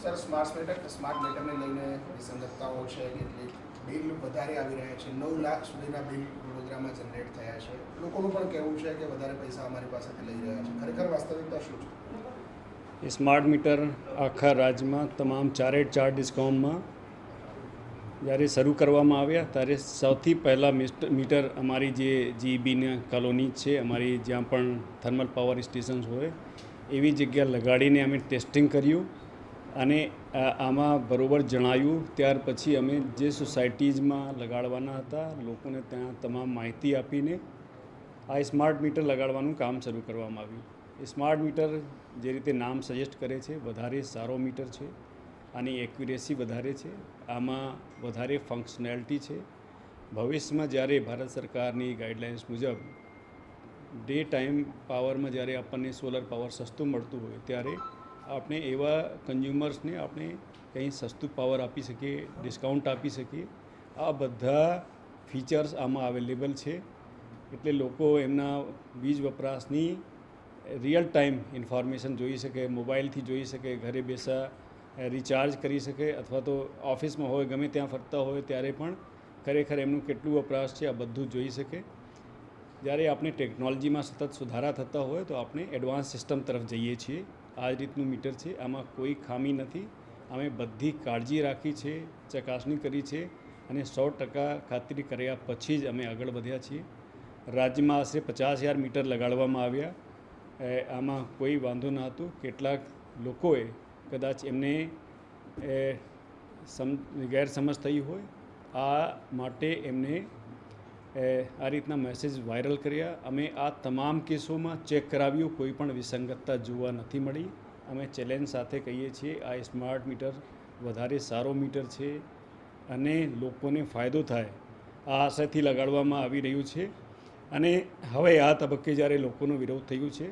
Sir smart મીટરને લઈને વિસંગતતાઓ છે, કેટલીક બિલ વધારે આવી રહ્યા છે, 9 લાખ સુધીના બિલ વડોદરામાં જનરેટ થયા છે. લોકોનું પણ કહેવું છે કે વધારે પૈસા અમારી પાસેથી લઈ રહ્યા છે. ખરેખર વાસ્તવિકતા શું છે? સ્માર્ટ મીટર આખા રાજ્યમાં તમામ 4 ડિસ્કોમમાં જ્યારે શરૂ કરવામાં આવ્યા ત્યારે સૌથી પહેલાં મીટર અમારી જે જીબીના કોલોની છે, અમારી જ્યાં પણ થર્મલ પાવર સ્ટેશન્સ હોય એવી જગ્યા લગાડીને અમે ટેસ્ટિંગ કર્યું અને આમાં બરાબર જણાવ્યું. ત્યાર પછી અમે જે સોસાયટીઝમાં લગાડવાના હતા લોકોને ત્યાં તમામ માહિતી આપીને આ સ્માર્ટ મીટર લગાડવાનું કામ શરૂ કરવામાં આવ્યું. સ્માર્ટ મીટર જે રીતે નામ સજેસ્ટ કરે છે વધારે સારો મીટર છે, આની એક્યુરેસી વધારે છે, આમાં વધારે ફંક્શનાલિટી છે. ભવિષ્યમાં જ્યારે ભારત સરકારની ગાઈડલાઇન્સ મુજબ ડે ટાઈમ પાવરમાં જ્યારે આપણને સોલર પાવર સસ્તું મળતું હોય ત્યારે આપણે એવા કન્ઝ્યુમર્સને આપણે કંઈ સસ્તું પાવર આપી શકીએ, ડિસ્કાઉન્ટ આપી શકીએ. આ બધા ફીચર્સ આમાં અવેલેબલ છે. એટલે લોકો એમના વીજ વપરાશની રિયલ ટાઈમ ઇન્ફોર્મેશન જોઈ શકે, મોબાઈલથી જોઈ શકે, ઘરે બેસા રિચાર્જ કરી શકે, અથવા તો ઓફિસમાં હોય ગમે ત્યાં ફરતા હોય ત્યારે પણ ખરેખર એમનું કેટલું વપરાશ છે આ બધું જોઈ શકે. જ્યારે આપણે ટેકનોલોજીમાં સતત સુધારા થતા હોય તો આપણે એડવાન્સ સિસ્ટમ તરફ જઈએ છીએ. આ જ રીતનું મીટર છે, આમાં કોઈ ખામી નથી. અમે બધી કાળજી રાખી છે, ચકાસણી કરી છે અને 100% ખાતરી કર્યા પછી જ અમે આગળ વધ્યા છીએ. રાજ્યમાં આશરે 50,000 મીટર લગાડવામાં આવ્યા. આમાં કોઈ વાંધો ન હતો. કેટલાક લોકોએ કદાચ એમને ગેરસમજ થઈ હોય, આ માટે એમને આ રીતના મેસેજ વાયરલ કર્યા. અમે આ તમામ કેસોમાં ચેક કરાવ્યું, કોઈ પણ વિસંગતતા જોવા નથી મળી. અમે ચેલેન્જ સાથે કહીએ છીએ આ સ્માર્ટ મીટર વધારે સારો મીટર છે અને લોકોને ફાયદો થાય આ આશાથી લગાડવામાં આવી રહ્યું છે. અને હવે આ તબક્કે જ્યારે લોકોનો વિરોધ થયું છે,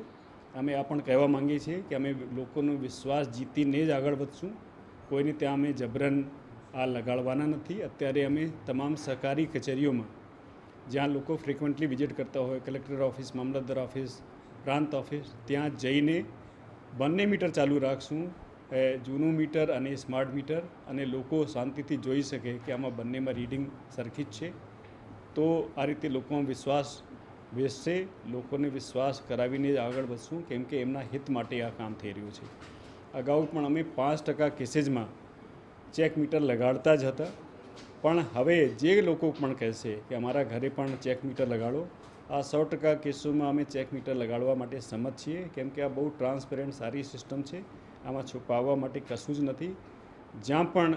અમે આ પણ કહેવા માંગીએ છીએ કે અમે લોકોનો વિશ્વાસ જીતીને જ આગળ વધશું. કોઈને ત્યાં અમે જબરન આ લગાડવાના નથી. અત્યારે અમે તમામ સરકારી કચેરીઓમાં જ્યાં લોકો ફ્રિકવન્ટલી વિઝિટ કરતા હોય, કલેક્ટર ઓફિસ, મામલતદાર ઓફિસ, પ્રાંત ઓફિસ, ત્યાં જઈને બંને મીટર ચાલુ રાખશું, જૂનું મીટર અને સ્માર્ટ મીટર, અને લોકો શાંતિથી જોઈ શકે કે આમાં બંનેમાં રીડિંગ સરખી જ છે. તો આ રીતે લોકોમાં વિશ્વાસ બેસશે. લોકોને વિશ્વાસ કરાવીને જ આગળ વધશું, કેમ કે એમના હિત માટે આ કામ થઈ રહ્યું છે. અગાઉ પણ અમે 5% કેસીસમાં ચેક મીટર લગાડતા જ હતા, પણ હવે જે લોકો પણ કહેશે કે અમારા ઘરે પણ ચેક મીટર લગાડો, આ 100% કેસોમાં અમે ચેક મીટર લગાડવા માટે સંમત છીએ, કેમ કે આ બહુ ટ્રાન્સપેરન્ટ સારી સિસ્ટમ છે. આમાં છુપાવવા માટે કશું જ નથી. જ્યાં પણ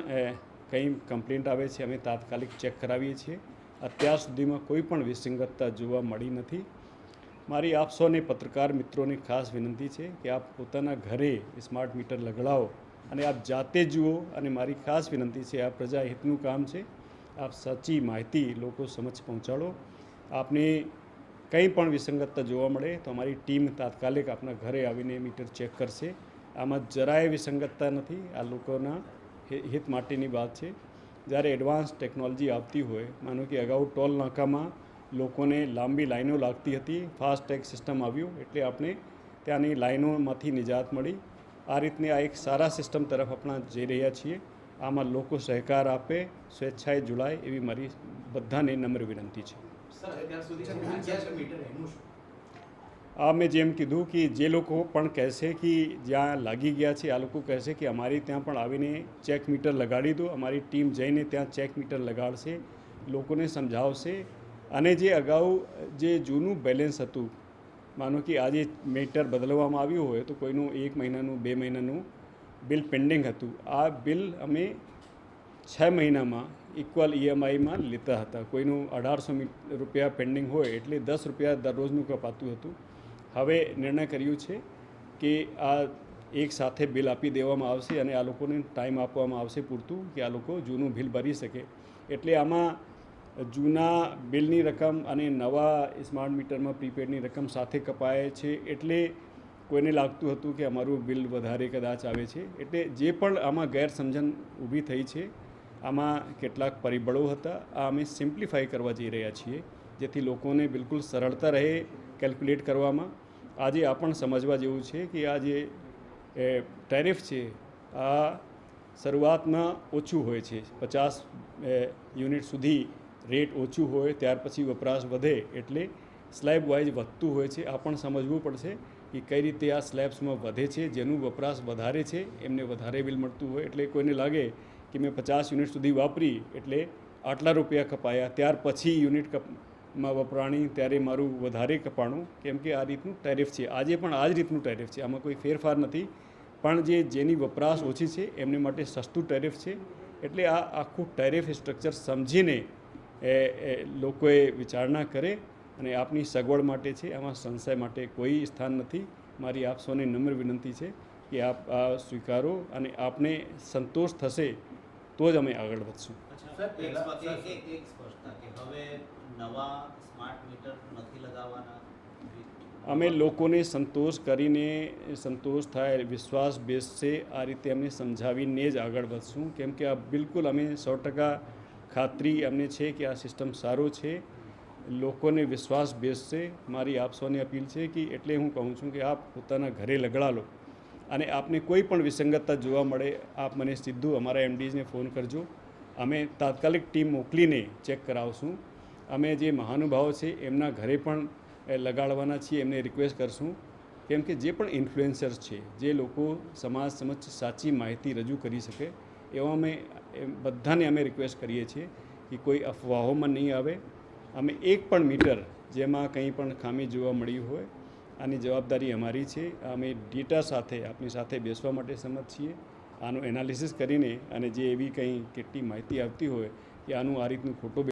કંઈ કમ્પ્લેન્ટ આવે છે અમે તાત્કાલિક ચેક કરાવીએ છીએ. અત્યાર સુધીમાં કોઈ પણ વિસંગતતા જોવા મળી નથી. મારી આપ સૌને પત્રકાર મિત્રોને ખાસ વિનંતી છે કે આપ પોતાના ઘરે સ્માર્ટ મીટર લગાડો અને આપ જાતે જુઓ. અને મારી ખાસ વિનંતી છે, આ પ્રજાહિતનું કામ છે, આપ સાચી માહિતી લોકો સમક્ષ પહોંચાડો. આપને કંઈ પણ વિસંગતતા જોવા મળે તો અમારી ટીમ તાત્કાલિક આપના ઘરે આવીને મીટર ચેક કરશે. આમાં જરાય વિસંગતતા નથી. આ લોકોના હિત માટેની વાત છે. જ્યારે એડવાન્સ ટેકનોલોજી આવતી હોય, માનો કે અગાઉ ટોલ નાકામાં લોકોને લાંબી લાઈનો લાગતી હતી, ફાસ્ટેગ સિસ્ટમ આવ્યું એટલે આપણે ત્યાંની લાઈનોમાંથી નિજાત મળી. આ રીતની આ એક સારા સિસ્ટમ તરફ આપણે જઈ રહ્યા છીએ. આમાં લોકો સહકાર આપે, સ્વેચ્છાએ જોડાય એવી મારી બધાને નમ્ર વિનંતી છે. આ મેં જેમ કીધું કે જે લોકો પણ કહેશે કે જ્યાં લાગી ગયા છે, આ લોકો કહેશે કે અમારી ત્યાં પણ આવીને ચેક મીટર લગાડી દો, અમારી ટીમ જઈને ત્યાં ચેક મીટર લગાડશે, લોકોને સમજાવશે. અને જે અગાઉ જે જૂનું બેલેન્સ હતું, માનો કે આજે મીટર બદલવામાં આવ્યું હોય તો કોઈનું 1 મહિનાનું 2 મહિનાનું બિલ પેન્ડિંગ હતું, આ બિલ અમે 6 મહિનામાં ઇક્વલ EMIમાં લેતા હતા. કોઈનું 1800 રૂપિયા પેન્ડિંગ હોય એટલે 10 રૂપિયા દરરોજનું કપાતું હતું. હવે નિર્ણય કર્યું છે કે આ એક સાથે બિલ આપી દેવામાં આવશે અને આ લોકોને ટાઈમ આપવામાં આવશે પૂરતું કે આ લોકો જૂનું બિલ ભરી શકે. એટલે આમાં જૂના બિલની રકમ અને નવા સ્માર્ટ મીટરમાં પ્રીપેડની રકમ સાથે કપાય છે. એટલે કોઈને લાગતું હતું કે અમારું બિલ વધારે કદાચ આવે છે. એટલે જે પણ આમાં ગેરસમજણ ઊભી થઈ છે, આમાં કેટલાક પરિબળો હતા. આ અમે સિમ્પ્લિફાઈ કરવા જઈ રહ્યા છીએ, જેથી લોકોને બિલકુલ સરળતા રહે કેલ્ક્યુલેટ કરવામાં. આજે આ પણ સમજવા જેવું છે કે આ જે ટેરિફ છે, આ શરૂઆતમાં ઓછું હોય છે, 50 યુનિટ સુધી રેટ ઓછું હોય, ત્યાર પછી વપરાશ વધે એટલે સ્લેબ વાઇઝ વધતું હોય છે. આ પણ સમજવું પડશે કે કઈ રીતે આ સ્લેબ્સમાં વધે છે. જેનું વપરાશ વધારે છે એમને વધારે બિલ મળતું હોય. એટલે કોઈને લાગે કે મેં 50 યુનિટ સુધી વાપરી એટલે આટલા રૂપિયા કપાયા, ત્યાર પછી યુનિટ માં વપરાણી ત્યારે મારું વધારે કપાણું, કેમ કે આ રીતનું ટેરિફ છે. આજે પણ આ જ રીતનું ટેરિફ છે, આમાં કોઈ ફેરફાર નથી. પણ જેની વપરાશ ઓછી છે એમને માટે સસ્તું ટેરિફ છે. એટલે આ આખું ટેરિફ સ્ટ્રક્ચર સમજીને લોકોએ વિચારણા કરે અને આપની સગવડ માટે છે, આમાં સંશય માટે કોઈ સ્થાન નથી. મારી આપ સૌને નમ્ર વિનંતી છે કે આપ આ સ્વીકારો અને આપને સંતોષ થશે તો જ અમે આગળ વધશું. અમે લોકોને સંતોષ કરીને, સંતોષ થાય, વિશ્વાસ બેસશે, આ રીતે અમે સમજાવીને જ આગળ વધશું. કેમ કે આ બિલકુલ અમે 100% ખાતરી અમને છે કે આ સિસ્ટમ સારો છે, લોકોને વિશ્વાસ બેસશે. મારી આપ સૌને અપીલ છે કે એટલે હું કહું છું કે આપ પોતાના ઘરે લગાડા લો અને આપને કોઈ પણ વિસંગતતા જોવા મળે આપ મને સીધું અમારા એમડીઝને ફોન કરજો. અમે તાત્કાલિક ટીમ મોકલીને ચેક કરાવશું. અમે જે મહાનુભાવો છે એમના ઘરે પણ લગાડવાના છીએ, એમને રિક્વેસ્ટ કરશું. કેમ કે જે પણ ઇન્ફ્લુએન્સર્સ છે, જે લોકો સમાજ સમક્ષ સાચી માહિતી રજૂ કરી શકે, એવા બધાને અમે રિક્વેસ્ટ કરીએ છીએ કે કોઈ અફવાઓમાં નહીં આવે. અમે એક પણ મીટર જેમાં કંઈ પણ ખામી જોવા મળી હોય આની જવાબદારી અમારી છે. અમે ડેટા સાથે આપની સાથે બેસવા માટે સંમત છીએ, આનું એનાલિસિસ કરીને અને જે એવી કંઈ કેટલી માહિતી આવતી હોય કે આનું આ રીતનું ખોટું